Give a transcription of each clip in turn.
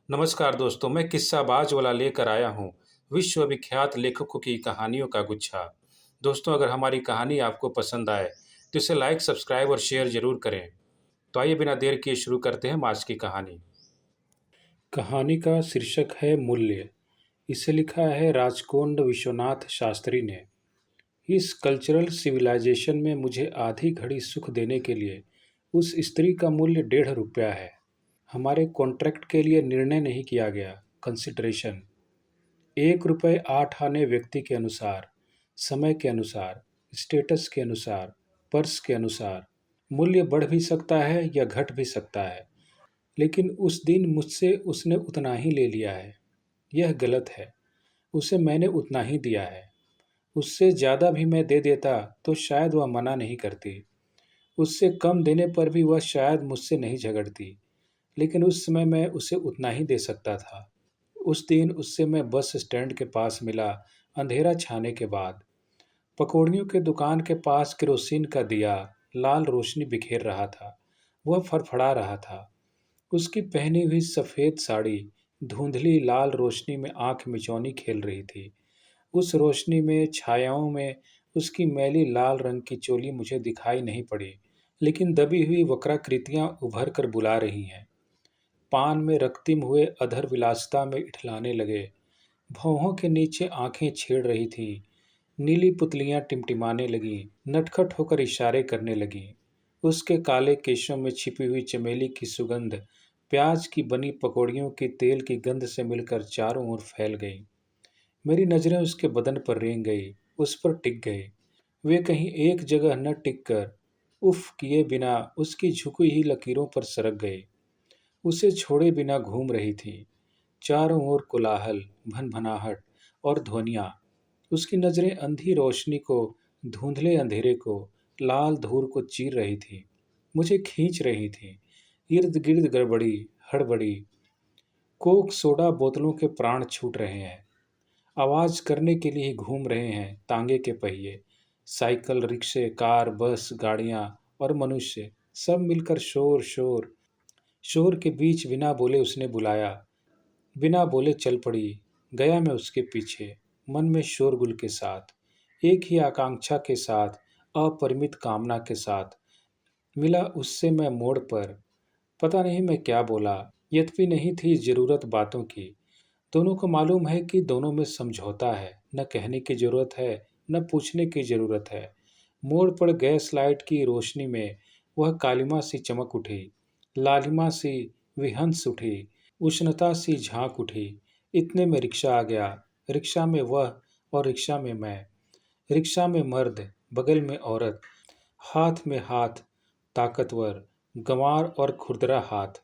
नमस्कार दोस्तों, मैं किस्साबाज वाला लेकर आया हूँ विश्व विख्यात लेखकों की कहानियों का गुच्छा। दोस्तों, अगर हमारी कहानी आपको पसंद आए तो इसे लाइक, सब्सक्राइब और शेयर जरूर करें। तो आइए बिना देर किए शुरू करते हैं हम आज की कहानी। कहानी का शीर्षक है मूल्य। इसे लिखा है राजकोंड विश्वनाथ शास्त्री ने। इस कल्चरल सिविलाइजेशन में मुझे आधी घड़ी सुख देने के लिए उस स्त्री का मूल्य 1.5 रुपया है। हमारे कॉन्ट्रैक्ट के लिए निर्णय नहीं किया गया। कंसिडरेशन 1 रुपये 8 आने व्यक्ति के अनुसार, समय के अनुसार, स्टेटस के अनुसार, पर्स के अनुसार। मूल्य बढ़ भी सकता है या घट भी सकता है, लेकिन उस दिन मुझसे उसने उतना ही ले लिया है। यह गलत है। उसे मैंने उतना ही दिया है। उससे ज़्यादा भी मैं दे देता तो शायद वह मना नहीं करती। उससे कम देने पर भी वह शायद मुझसे नहीं झगड़ती, लेकिन उस समय मैं उसे उतना ही दे सकता था। उस दिन उससे मैं बस स्टैंड के पास मिला, अंधेरा छाने के बाद। पकौड़ियों के दुकान के पास केरोसिन का दिया लाल रोशनी बिखेर रहा था। वह फड़फड़ा रहा था। उसकी पहनी हुई सफ़ेद साड़ी धुंधली लाल रोशनी में आंख मिचौनी खेल रही थी। उस रोशनी में, छायाओं में उसकी मैली लाल रंग की चोली मुझे दिखाई नहीं पड़ी, लेकिन दबी हुई वक्राकृतियां उभर कर बुला रही हैं। पान में रक्तिम हुए अधर विलासिता में इठलाने लगे। भौहों के नीचे आंखें छेड़ रही थीं। नीली पुतलियां टिमटिमाने लगीं, नटखट होकर इशारे करने लगीं। उसके काले केशों में छिपी हुई चमेली की सुगंध प्याज की बनी पकौड़ियों की तेल की गंध से मिलकर चारों ओर फैल गई। मेरी नज़रें उसके बदन पर रेंग गई, उस पर टिक गई। वे कहीं एक जगह न टिककर उफ़ किए बिना उसकी झुकी हुई लकीरों पर सरक गई। उसे छोड़े बिना घूम रही थी। चारों ओर कोलाहल, भनभनाहट और ध्वनियाँ। उसकी नज़रें अंधी रोशनी को, धुंधले अंधेरे को, लाल धूल को चीर रही थी, मुझे खींच रही थी। इर्द गिर्द गड़बड़ी, हड़बड़ी। कोक सोडा बोतलों के प्राण छूट रहे हैं। आवाज़ करने के लिए ही घूम रहे हैं तांगे के पहिए। साइकिल, रिक्शे, कार, बस, गाड़ियाँ और मनुष्य सब मिलकर शोर शोर शोर के बीच बिना बोले उसने बुलाया। बिना बोले चल पड़ी। गया मैं उसके पीछे, मन में शोरगुल के साथ, एक ही आकांक्षा के साथ, अपरिमित कामना के साथ। मिला उससे मैं मोड़ पर। पता नहीं मैं क्या बोला। यद्यपि नहीं थी ज़रूरत बातों की। दोनों को मालूम है कि दोनों में समझौता है। न कहने की ज़रूरत है, न पूछने की ज़रूरत है। मोड़ पर गैस लाइट की रोशनी में वह कालिमा सी चमक उठी, लालिमा सी विहंस उठी, उष्णता सी झांक उठी। इतने में रिक्शा आ गया। रिक्शा में वह और रिक्शा में मैं। रिक्शा में मर्द, बगल में औरत, हाथ में हाथ, ताकतवर, गंवार और खुरदरा हाथ।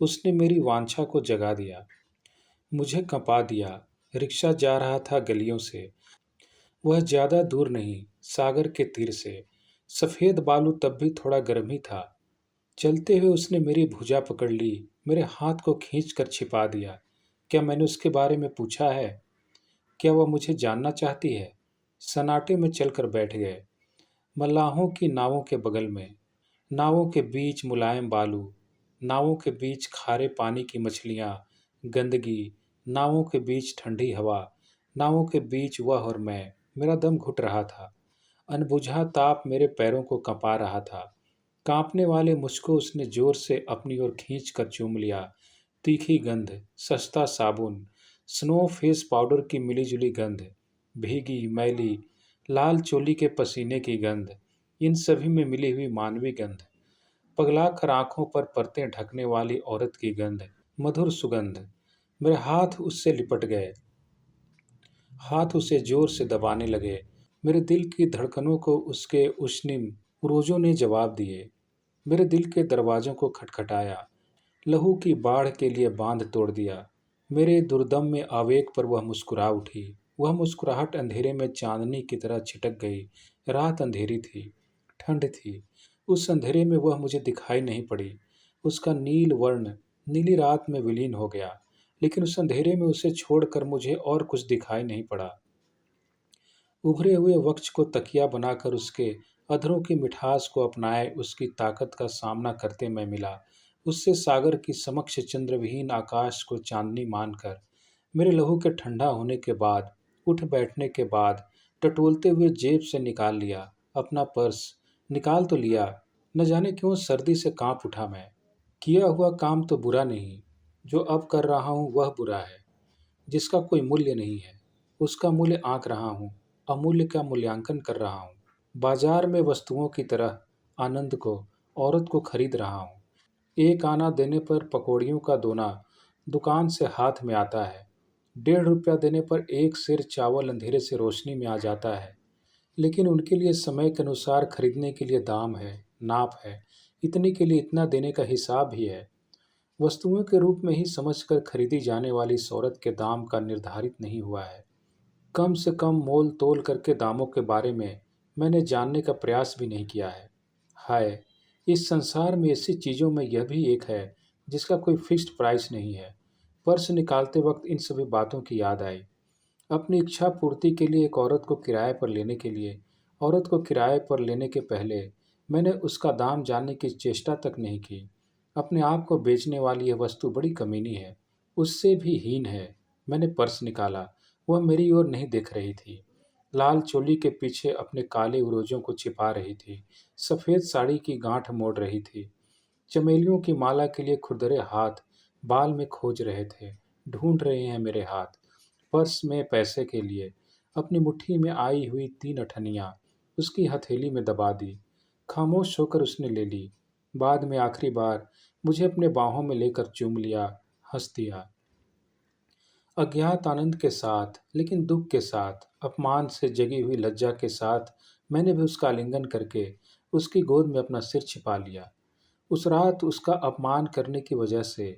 उसने मेरी वांछा को जगा दिया, मुझे कंपा दिया। रिक्शा जा रहा था गलियों से। वह ज़्यादा दूर नहीं, सागर के तीर से। सफ़ेद बालू तब भी थोड़ा गर्म ही था। चलते हुए उसने मेरी भुजा पकड़ ली, मेरे हाथ को खींच कर छिपा दिया। क्या मैंने उसके बारे में पूछा है? क्या वह मुझे जानना चाहती है? सन्नाटे में चलकर बैठ गए। मल्लाहों की नावों के बगल में, नावों के बीच मुलायम बालू, नावों के बीच खारे पानी की मछलियाँ, गंदगी, नावों के बीच ठंडी हवा, नावों के बीच वह और मैं। मेरा दम घुट रहा था। अनबुझा ताप मेरे पैरों को कंपा रहा था। कांपने वाले मुझको उसने जोर से अपनी ओर खींच कर चूम लिया। तीखी गंध, सस्ता साबुन, स्नो फेस पाउडर की मिलीजुली गंध, भीगी मैली लाल चोली के पसीने की गंध, इन सभी में मिली हुई मानवीय गंध, पगला कर आंखों पर परतें ढकने वाली औरत की गंध, मधुर सुगंध। मेरे हाथ उससे लिपट गए। हाथ उसे जोर से दबाने लगे। मेरे दिल की धड़कनों को उसके उष्णिम रोजों ने जवाब दिए। मेरे दिल के दरवाजों को खटखटाया, लहू की बाढ़ के लिए बांध तोड़ दिया। मेरे दुर्दम में आवेग पर वह मुस्कुरा उठी। वह मुस्कुराहट अंधेरे में चांदनी की तरह छिटक गई। रात अंधेरी थी, ठंड थी। उस अंधेरे में वह मुझे दिखाई नहीं पड़ी। उसका नील वर्ण नीली रात में विलीन हो गया, लेकिन उस अंधेरे में उसे छोड़कर मुझे और कुछ दिखाई नहीं पड़ा। उभरे हुए वक्ष को तकिया बनाकर उसके अधरों की मिठास को अपनाए उसकी ताकत का सामना करते मैं मिला। उससे सागर की समक्ष चंद्रविहीन आकाश को चांदनी मानकर मेरे लहू के ठंडा होने के बाद, उठ बैठने के बाद, टटोलते हुए जेब से निकाल लिया अपना पर्स। निकाल तो लिया, न जाने क्यों सर्दी से कांप उठा मैं। किया हुआ काम तो बुरा नहीं, जो अब कर रहा हूँ वह बुरा है, जिसका कोई मूल्य नहीं है। उसका मूल्य आंक रहा हूँ, अमूल्य का मूल्यांकन कर रहा हूँ। बाजार में वस्तुओं की तरह आनंद को, औरत को खरीद रहा हूँ। एक आना देने पर पकौड़ियों का दोना दुकान से हाथ में आता है। 1.5 रुपया देने पर एक सेर चावल अंधेरे से रोशनी में आ जाता है। लेकिन उनके लिए समय के अनुसार खरीदने के लिए दाम है, नाप है। इतने के लिए इतना देने का हिसाब भी है। वस्तुओं के रूप में ही समझकर खरीदी जाने वाली इस औरत के दाम का निर्धारित नहीं हुआ है। कम से कम मोल तोल करके दामों के बारे में मैंने जानने का प्रयास भी नहीं किया है। हाय, इस संसार में ऐसी चीज़ों में यह भी एक है जिसका कोई फिक्स्ड प्राइस नहीं है। पर्स निकालते वक्त इन सभी बातों की याद आई। अपनी इच्छा पूर्ति के लिए एक औरत को किराए पर लेने के लिए, औरत को किराए पर लेने के पहले मैंने उसका दाम जानने की चेष्टा तक नहीं की। अपने आप को बेचने वाली यह वस्तु बड़ी कमीनी है, उससे भी हीन है। मैंने पर्स निकाला, वह मेरी ओर नहीं देख रही थी। लाल चोली के पीछे अपने काले उरोजों को छिपा रही थी, सफ़ेद साड़ी की गांठ मोड़ रही थी। चमेलियों की माला के लिए खुरदरे हाथ बाल में खोज रहे थे। ढूंढ रहे हैं मेरे हाथ पर्स में पैसे के लिए। अपनी मुट्ठी में आई हुई 3 अठनियाँ उसकी हथेली में दबा दी। खामोश होकर उसने ले ली। बाद में आखिरी बार मुझे अपने बाहों में लेकर चूम लिया, हंस दिया। अज्ञात आनंद के साथ, लेकिन दुख के साथ, अपमान से जगी हुई लज्जा के साथ मैंने भी उसका आलिंगन करके उसकी गोद में अपना सिर छिपा लिया। उस रात उसका अपमान करने की वजह से,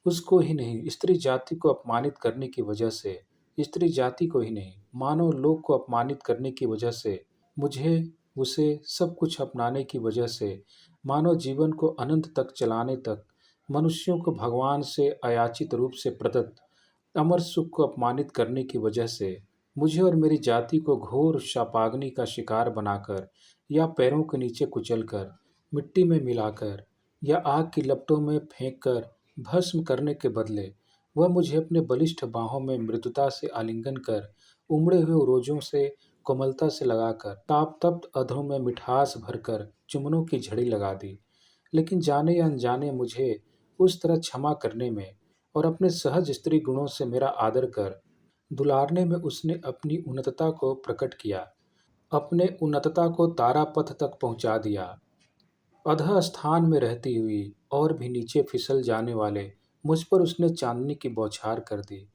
उसको ही नहीं, स्त्री जाति को अपमानित करने की वजह से, स्त्री जाति को ही नहीं, मानव लोक को अपमानित करने की वजह से, मुझे, उसे, सब कुछ अपनाने की वजह से, मानव जीवन को अनंत तक चलाने तक, मनुष्यों को भगवान से अयाचित रूप से प्रदत्त अमर सुख को अपमानित करने की वजह से, मुझे और मेरी जाति को घोर शापाग्नि का शिकार बनाकर या पैरों के नीचे कुचलकर, मिट्टी में मिलाकर या आग की लपटों में फेंककर भस्म करने के बदले वह मुझे अपने बलिष्ठ बाहों में मृदुता से आलिंगन कर, उमड़े हुए रोजों से कोमलता से लगाकर, ताप तप्त अधरों में मिठास भरकर चुम्बनों की झड़ी लगा दी। लेकिन जाने या अनजाने मुझे उस तरह क्षमा करने में और अपने सहज स्त्री गुणों से मेरा आदर कर दुलारने में उसने अपनी उन्नतता को प्रकट किया, अपने उन्नतता को तारापथ तक पहुंचा दिया। अधः स्थान में रहती हुई और भी नीचे फिसल जाने वाले मुझ पर उसने चांदनी की बौछार कर दी।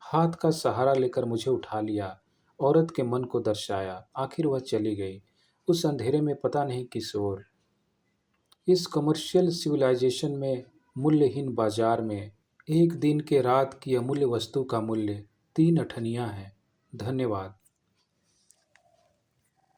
हाथ का सहारा लेकर मुझे उठा लिया, औरत के मन को दर्शाया। आखिर वह चली गई उस अंधेरे में, पता नहीं किस ओर। इस कमर्शियल सिविलाइजेशन में, मूल्यहीन बाजार में, एक दिन के रात की अमूल्य वस्तु का मूल्य 3 अठनियाँ है। धन्यवाद।